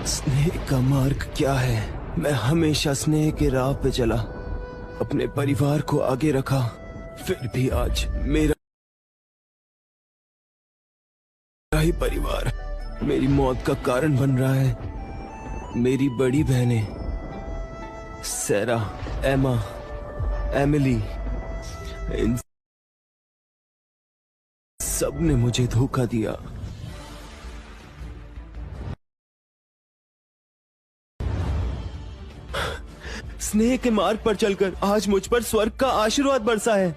स्नेह का मार्ग क्या है? मैं हमेशा स्नेह के राह पे चला, अपने परिवार को आगे रखा, फिर भी आज मेरा ही परिवार मेरी मौत का कारण बन रहा है। मेरी बड़ी बहनें सैरा, एमा, एमिली, इन सब ने मुझे धोखा दिया। स्नेह के मार्ग पर चलकर आज मुझ पर स्वर्ग का आशीर्वाद बरसा है।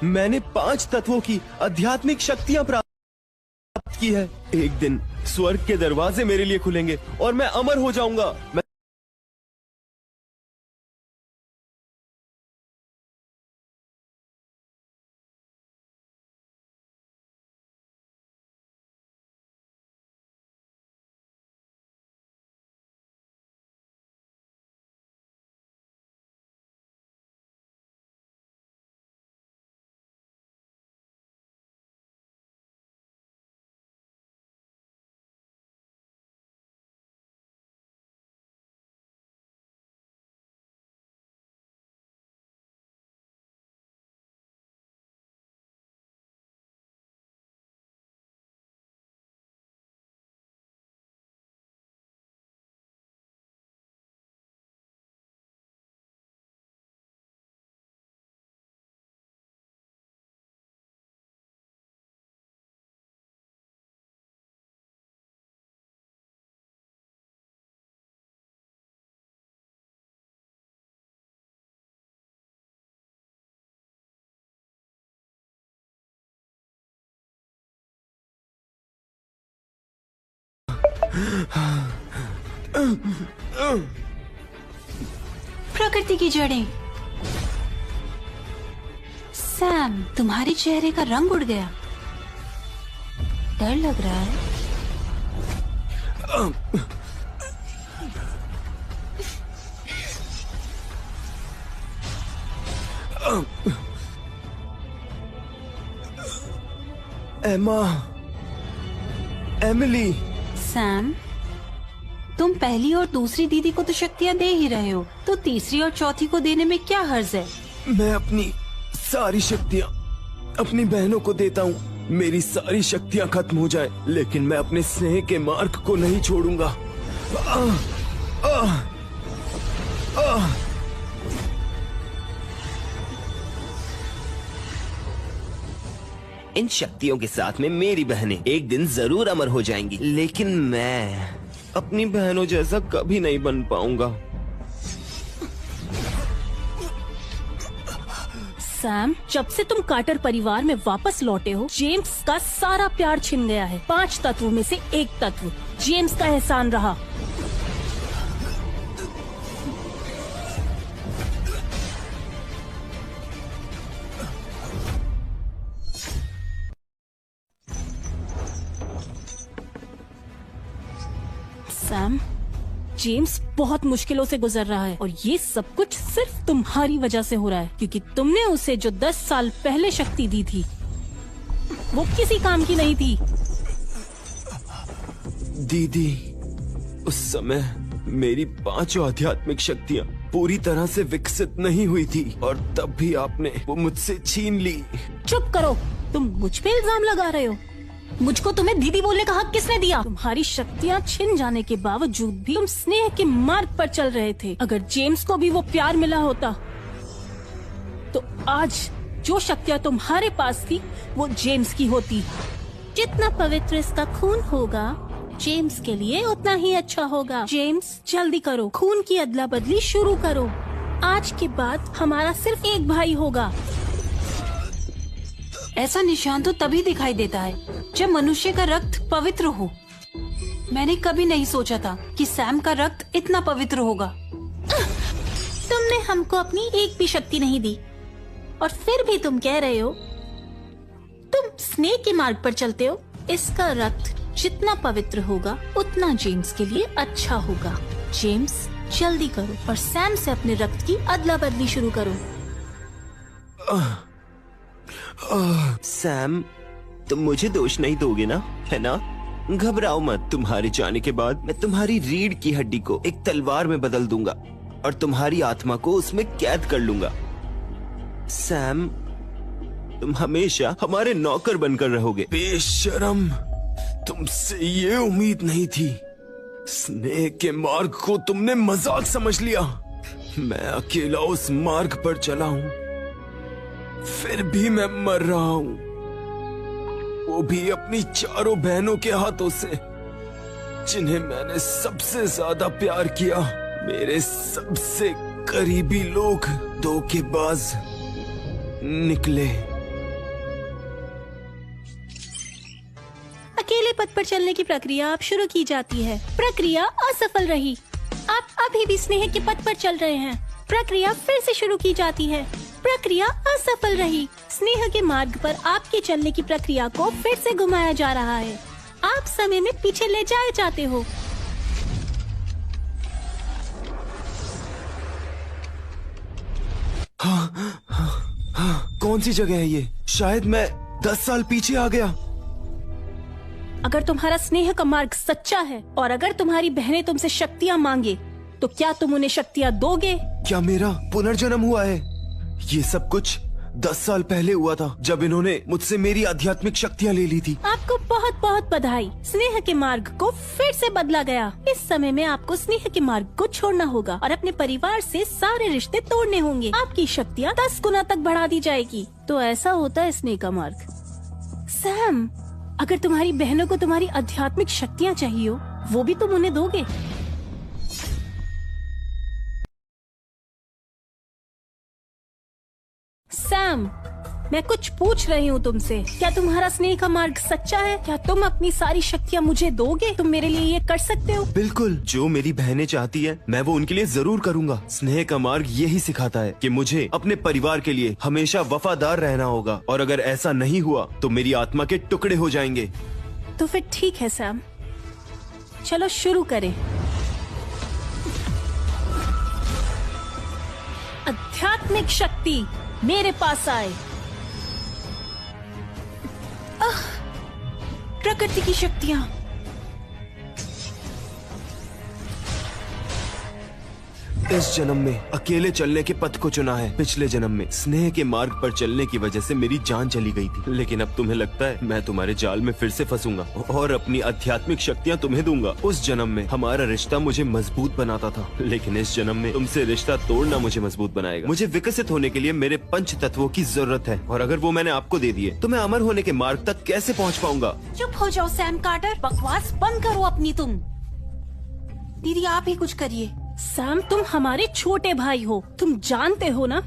मैंने 5 तत्वों की आध्यात्मिक शक्तियां प्राप्त की है। एक दिन स्वर्ग के दरवाजे मेरे लिए खुलेंगे और मैं अमर हो जाऊंगा। प्रकृति की जड़ें। सैम, तुम्हारे चेहरे का रंग उड़ गया। डर लग रहा है। एमा, एमिली। सैम, तुम पहली और दूसरी दीदी को तो शक्तियाँ दे ही रहे हो, तो तीसरी और चौथी को देने में क्या हर्ज है? मैं अपनी सारी शक्तियाँ अपनी बहनों को देता हूँ। मेरी सारी शक्तियाँ खत्म हो जाए, लेकिन मैं अपने स्नेह के मार्ग को नहीं छोड़ूंगा। इन शक्तियों के साथ में मेरी बहनें एक दिन जरूर अमर हो जाएंगी, लेकिन मैं अपनी बहनों जैसा कभी नहीं बन पाऊंगा। सैम, जब से तुम कार्टर परिवार में वापस लौटे हो, जेम्स का सारा प्यार छिन गया है। 5 तत्वों में से एक तत्व जेम्स का एहसान रहा। सैम, जेम्स बहुत मुश्किलों से गुजर रहा है और ये सब कुछ सिर्फ तुम्हारी वजह से हो रहा है, क्योंकि तुमने उसे जो 10 साल पहले शक्ति दी थी वो किसी काम की नहीं थी। दीदी, उस समय मेरी 5 आध्यात्मिक शक्तियाँ पूरी तरह से विकसित नहीं हुई थी और तब भी आपने वो मुझसे छीन ली। चुप करो, तुम मुझ पे इल्जाम लगा रहे हो। मुझको तुम्हें दीदी बोलने का हक किसने दिया? तुम्हारी शक्तियाँ छिन जाने के बावजूद भी तुम स्नेह के मार्ग पर चल रहे थे। अगर जेम्स को भी वो प्यार मिला होता तो आज जो शक्तियाँ तुम्हारे पास थी वो जेम्स की होती। जितना पवित्र इसका खून होगा, जेम्स के लिए उतना ही अच्छा होगा। जेम्स, जल्दी करो, खून की अदला बदली शुरू करो। आज के बाद हमारा सिर्फ एक भाई होगा। ऐसा निशान तो तभी दिखाई देता है जब मनुष्य का रक्त पवित्र हो। मैंने कभी नहीं सोचा था कि सैम का रक्त इतना पवित्र होगा। तुमने हमको अपनी एक भी शक्ति नहीं दी और फिर भी तुम कह रहे हो तुम स्नेह के मार्ग पर चलते हो। इसका रक्त जितना पवित्र होगा उतना जेम्स के लिए अच्छा होगा। जेम्स, जल्दी करो और सैम से अपने रक्त की अदला बदली शुरू करो। सैम, तुम मुझे दोष नहीं दोगे ना, है ना? घबराओ मत, तुम्हारे जाने के बाद मैं तुम्हारी रीढ़ की हड्डी को एक तलवार में बदल दूंगा और तुम्हारी आत्मा को उसमें कैद कर लूंगा। सैम, तुम हमेशा हमारे नौकर बनकर रहोगे। बेशरम, तुमसे ये उम्मीद नहीं थी। स्नेह के मार्ग को तुमने मजाक समझ लिया। मैं अकेला उस मार्ग पर चला हूं, फिर भी मैं मर रहा हूं, वो भी अपनी चारों बहनों के हाथों से, जिन्हें मैंने सबसे ज्यादा प्यार किया। मेरे सबसे करीबी लोग धोखेबाज निकले। अकेले पथ पर चलने की प्रक्रिया अब शुरू की जाती है। प्रक्रिया असफल रही। आप अभी भी स्नेह के पथ पर चल रहे हैं। प्रक्रिया फिर से शुरू की जाती है। प्रक्रिया असफल रही। स्नेह के मार्ग पर आपके चलने की प्रक्रिया को फिर से घुमाया जा रहा है। आप समय में पीछे ले जाए जाते हो। कौन सी जगह है ये? शायद मैं 10 साल पीछे आ गया। अगर तुम्हारा स्नेह का मार्ग सच्चा है और अगर तुम्हारी बहनें तुमसे शक्तियाँ मांगे तो क्या तुम उन्हें शक्तियाँ दोगे? क्या मेरा पुनर्जन्म हुआ है? ये सब कुछ 10 साल पहले हुआ था, जब इन्होंने मुझसे मेरी आध्यात्मिक शक्तियाँ ले ली थी। आपको बहुत बहुत बधाई। स्नेह के मार्ग को फिर से बदला गया। इस समय में आपको स्नेह के मार्ग को छोड़ना होगा और अपने परिवार से सारे रिश्ते तोड़ने होंगे। आपकी शक्तियाँ 10 गुना तक बढ़ा दी जाएगी। तो ऐसा होता है स्नेह का मार्ग। सैम, अगर तुम्हारी बहनों को तुम्हारी आध्यात्मिक शक्तियाँ चाहिए हो, वो भी तुम उन्हें दोगे? सैम, मैं कुछ पूछ रही हूँ तुमसे। क्या तुम्हारा स्नेह का मार्ग सच्चा है? क्या तुम अपनी सारी शक्तियाँ मुझे दोगे? तुम मेरे लिए ये कर सकते हो? बिल्कुल, जो मेरी बहनें चाहती है मैं वो उनके लिए जरूर करूँगा। स्नेह का मार्ग यही सिखाता है कि मुझे अपने परिवार के लिए हमेशा वफादार रहना होगा, और अगर ऐसा नहीं हुआ तो मेरी आत्मा के टुकड़े हो जाएंगे। तो फिर ठीक है सैम, चलो शुरू करें। आध्यात्मिक शक्ति मेरे पास आए। प्रकृति की शक्तियाँ। इस जन्म में अकेले चलने के पथ को चुना है। पिछले जन्म में स्नेह के मार्ग पर चलने की वजह से मेरी जान चली गई थी, लेकिन अब तुम्हें लगता है मैं तुम्हारे जाल में फिर से फंसूंगा और अपनी आध्यात्मिक शक्तियाँ तुम्हें दूंगा। उस जन्म में हमारा रिश्ता मुझे मजबूत बनाता था, लेकिन इस जन्म में तुमसे रिश्ता तोड़ना मुझे मजबूत बनाएगा। मुझे विकसित होने के लिए मेरे 5 तत्वों की जरूरत है, और अगर वो मैंने आपको दे दिए तो मैं अमर होने के मार्ग तक कैसे पहुँच पाऊंगा? चुप हो जाओ सैम कार्टर, बकवास बंद करो अपनी। तुम दीदी आप ही कुछ करिए। सैम, तुम हमारे छोटे भाई हो, तुम जानते हो ना।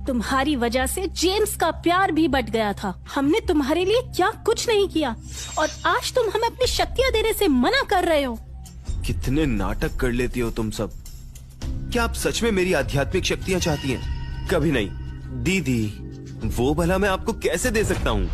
तुम्हारी वजह से जेम्स का प्यार भी बट गया था। हमने तुम्हारे लिए क्या कुछ नहीं किया, और आज तुम हमें अपनी शक्तियाँ देने से मना कर रहे हो। कितने नाटक कर लेती हो तुम सब। क्या आप सच में मेरी आध्यात्मिक शक्तियाँ चाहती हैं? कभी नहीं दीदी, वो भला मैं आपको कैसे दे सकता हूँ?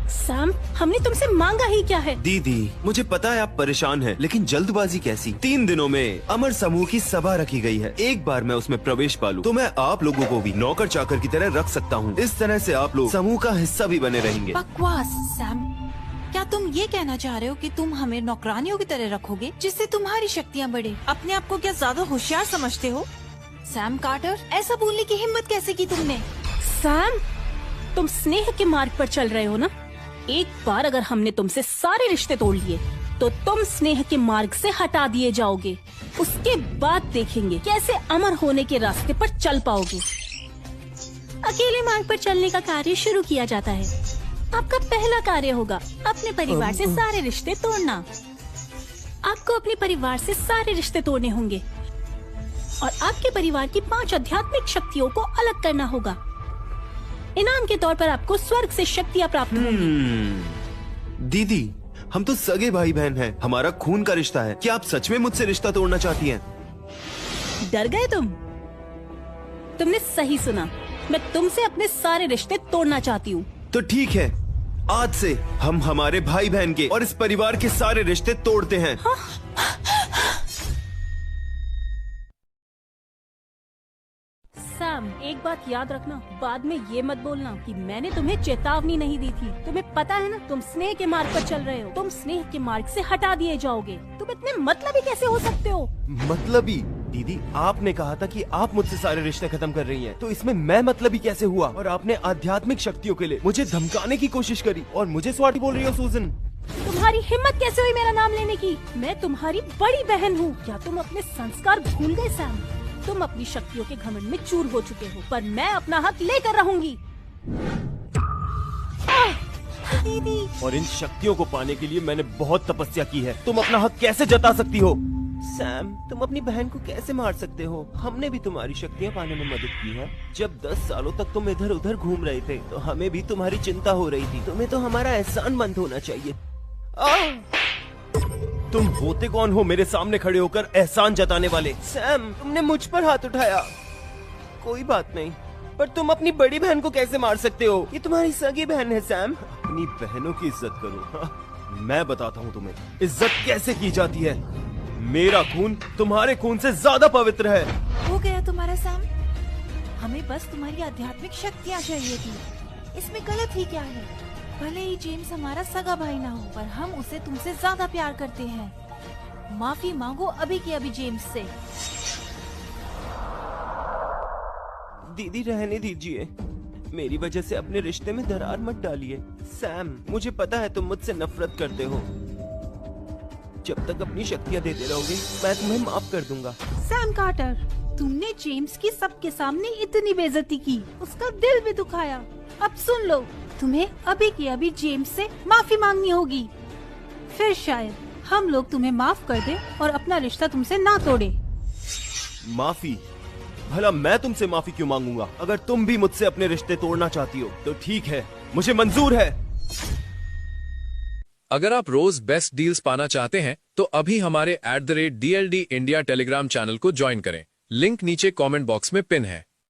सैम, हमने तुमसे मांगा ही क्या है? दीदी, मुझे पता है आप परेशान हैं, लेकिन जल्दबाजी कैसी? 3 दिनों में अमर समूह की सभा रखी गई है। एक बार मैं उसमें प्रवेश पालूं तो मैं आप लोगों को भी नौकर चाकर की तरह रख सकता हूँ। इस तरह से आप लोग समूह का हिस्सा भी बने रहेंगे। बकवास सैम, क्या तुम ये कहना चाह रहे हो कि तुम हमें नौकरानियों की तरह रखोगे जिससे तुम्हारी शक्तियाँ बढ़े? अपने आप को क्या ज्यादा होशियार समझते हो? सैम कार्टर, ऐसा बोलने की हिम्मत कैसे की तुमने? सैम, तुम स्नेह के मार्ग पर चल रहे हो ना। एक बार अगर हमने तुमसे सारे रिश्ते तोड़ लिए तो तुम स्नेह के मार्ग से हटा दिए जाओगे। उसके बाद देखेंगे कैसे अमर होने के रास्ते पर चल पाओगे। अकेले मार्ग पर चलने का कार्य शुरू किया जाता है। आपका पहला कार्य होगा अपने परिवार से सारे रिश्ते तोड़ना। आपको अपने परिवार से सारे रिश्ते तोड़ने होंगे और आपके परिवार की 5 आध्यात्मिक शक्तियों को अलग करना होगा। इनाम के तौर पर आपको स्वर्ग से शक्तियाँ प्राप्त होंगी। दीदी, हम तो सगे भाई बहन हैं, हमारा खून का रिश्ता है। क्या आप सच में मुझसे रिश्ता तोड़ना चाहती हैं? डर गए तुम? तुमने सही सुना, मैं तुमसे अपने सारे रिश्ते तोड़ना चाहती हूँ। तो ठीक है, आज से हम हमारे भाई बहन के और इस परिवार के सारे रिश्ते तोड़ते हैं। सैम, सैम, एक बात याद रखना, बाद में ये मत बोलना कि मैंने तुम्हें चेतावनी नहीं दी थी। तुम्हें पता है ना, तुम स्नेह के मार्ग पर चल रहे हो। तुम स्नेह के मार्ग से हटा दिए जाओगे। तुम इतने मतलबी कैसे हो सकते हो? मतलबी? दीदी, आपने कहा था कि आप मुझसे सारे रिश्ते खत्म कर रही हैं, तो इसमें मैं मतलबी कैसे हुआ? और आपने आध्यात्मिक शक्तियों के लिए मुझे धमकाने की कोशिश करी और मुझे स्वार्थी बोल रही हो सूजन। तुम्हारी हिम्मत कैसे हुई मेरा नाम लेने की? मैं तुम्हारी बड़ी बहन हूँ। क्या तुम अपने संस्कार भूल गए सैम? तुम अपनी शक्तियों के घमंड में चूर हो चुके हो, पर मैं अपना हक लेकर रहूंगी। दीदी, और इन शक्तियों को पाने के लिए मैंने बहुत तपस्या की है। तुम अपना हक कैसे जता सकती हो? सैम, तुम अपनी बहन को कैसे मार सकते हो? हमने भी तुम्हारी शक्तियाँ पाने में मदद की है। जब 10 सालों तक तुम इधर उधर घूम रहे थे तो हमें भी तुम्हारी चिंता हो रही थी। तुम्हें तो हमारा एहसानमंद होना चाहिए। तुम होते कौन हो मेरे सामने खड़े होकर एहसान जताने वाले? सैम, तुमने मुझ पर हाथ उठाया। कोई बात नहीं, पर तुम अपनी बड़ी बहन को कैसे मार सकते हो? ये तुम्हारी सगी बहन है सैम। अपनी बहनों की इज्जत करो। मैं बताता हूँ तुम्हें इज्जत कैसे की जाती है। मेरा खून तुम्हारे खून से ज्यादा पवित्र है। हो गया तुम्हारा सैम। हमें बस तुम्हारी आध्यात्मिक शक्तियाँ चाहिए थी। इसमें गलत ही क्या है? भले ही जेम्स हमारा सगा भाई ना हो, पर हम उसे तुमसे ज्यादा प्यार करते हैं। माफी मांगो अभी की अभी जेम्स से। दीदी, रहने दीजिए। मेरी वजह से अपने रिश्ते में दरार मत डालिए। सैम, मुझे पता है तुम मुझसे नफरत करते हो। जब तक अपनी शक्तियाँ देते रहोगे मैं तुम्हें माफ कर दूंगा। सैम कार्टर, तुमने जेम्स की सबके सामने इतनी बेइज्जती की, उसका दिल भी दुखाया। अब सुन लो, तुम्हें अभी की अभी जेम्स से माफी मांगनी होगी। फिर शायद हम लोग तुम्हें माफ कर दें और अपना रिश्ता तुमसे ना तोड़े। माफी? भला मैं तुमसे माफी क्यों मांगूंगा? अगर तुम भी मुझसे अपने रिश्ते तोड़ना चाहती हो तो ठीक है, मुझे मंजूर है। अगर आप रोज बेस्ट डील्स पाना चाहते हैं तो अभी हमारे @DLD इंडिया टेलीग्राम चैनल को ज्वाइन करें। लिंक नीचे कमेंट बॉक्स में पिन है।